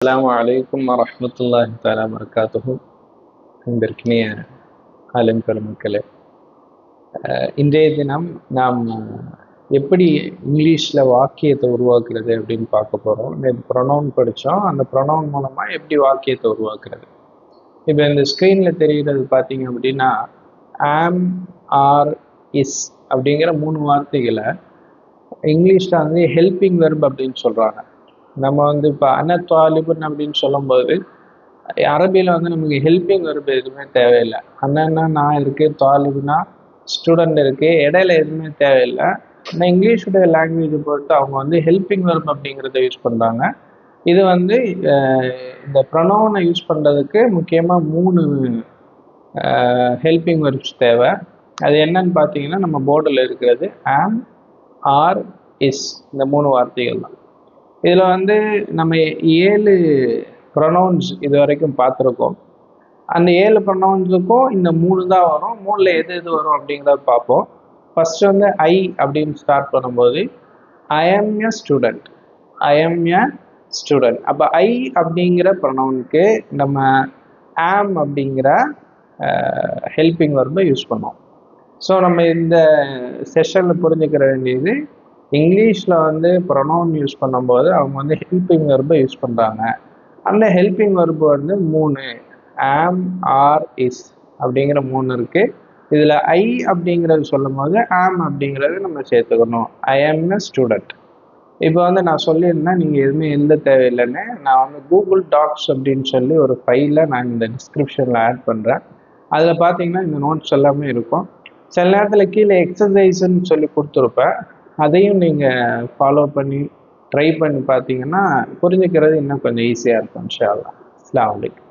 அஸ்ஸலாமு அலைக்கும் வரஹ்மத்துல்லாஹி தஆலா வபரகாத்துஹு. அன்பிற்கினிய ஆலிம் பெருமக்களே, இன்றைய தினம் நாம் எப்படி இங்கிலீஷில் வாக்கியத்தை உருவாக்குறது அப்படின்னு பார்க்க போகிறோம். நேற்று ப்ரொனவுன் படித்தோம். அந்த ப்ரொனவுன் மூலமாக எப்படி வாக்கியத்தை உருவாக்குறது. இப்போ இந்த ஸ்க்ரீனில் தெரிகிறது பார்த்தீங்க அப்படின்னா, ஆம், ஆர், இஸ் அப்படிங்கிற 3 வார்த்தைகளை இங்கிலீஷில் வந்து ஹெல்பிங் வெர்ப் அப்படின்னு சொல்கிறாங்க. நம்ம வந்து இப்போ அன தாலிபுன் அப்படின்னு சொல்லும்போது அரபியில் வந்து நமக்கு ஹெல்பிங் வெர்பு எதுவுமே தேவையில்லை. அண்ணன்னா நான் இருக்குது, தாலிபுனா ஸ்டூடெண்ட் இருக்குது, இடையில எதுவுமே தேவையில்லை. ஆனால் இங்கிலீஷுடைய லாங்குவேஜை பொறுத்து அவங்க வந்து ஹெல்பிங் வெர்ப் அப்படிங்கிறத யூஸ் பண்ணுறாங்க. இது வந்து இந்த ப்ரொனவுனை யூஸ் பண்ணுறதுக்கு முக்கியமாக 3 ஹெல்பிங் வெர்ப்ஸ் தேவை. அது என்னன்னு பார்த்தீங்கன்னா நம்ம போர்டில் இருக்கிறது ஆம், ஆர், இஸ், இந்த 3 வார்த்தைகள் தான். இதில் வந்து நம்ம 7 ப்ரொனவுன்ஸ் இது வரைக்கும் பார்த்துருக்கோம். அந்த 7 ப்ரொனவுன்ஸுக்கும் இந்த 3 தான் வரும். 3ல் எது எது வரும் அப்படிங்கிறத பார்ப்போம். ஃபர்ஸ்ட் வந்து ஐ அப்படின்னு ஸ்டார்ட் பண்ணும்போது I am a student, I am a student. அப்போ ஐ அப்படிங்கிற ப்ரொனவுனுக்கு நம்ம ஆம் அப்படிங்கிற ஹெல்பிங் வெர்பை யூஸ் பண்ணோம். ஸோ நம்ம இந்த செஷனில் புரிஞ்சுக்கிற வேண்டியது, இங்கிலீஷில் வந்து ப்ரொனவுன் யூஸ் பண்ணும்போது அவங்க வந்து ஹெல்பிங் வெர்பை யூஸ் பண்ணுறாங்க. அந்த ஹெல்பிங் வெர்பு வந்து 3, ஆம், ஆர், இஸ் அப்படிங்கிற 3 இருக்குது. இதில் ஐ அப்படிங்கிறது சொல்லும் போது ஆம் அப்படிங்கிறது நம்ம சேர்த்துக்கணும். ஐ ஆம் எ ஸ்டூடெண்ட். இப்போ வந்து நான் சொல்லியிருந்தேன் நீங்கள் எதுவுமே எழுத தேவையில்லைன்னு. நான் வந்து கூகுள் டாக்ஸ் அப்படின்னு சொல்லி ஒரு ஃபைலை நான் இந்த டிஸ்கிரிப்ஷனில் ஆட் பண்ணுறேன். அதில் பார்த்தீங்கன்னா இந்த நோட்ஸ் எல்லாமே இருக்கும். சில நேரத்தில் கீழே எக்ஸசைஸ்ன்னு சொல்லி கொடுத்துருப்பேன். அதையும் நீங்கள் ஃபாலோ பண்ணி ட்ரை பண்ணி பார்த்தீங்கன்னா புரிஞ்சுக்கிறது இன்னும் கொஞ்சம் ஈஸியாக இருக்கும் இன்ஷா அல்லாஹ். அஸ்ஸலாமு அலைக்கும்.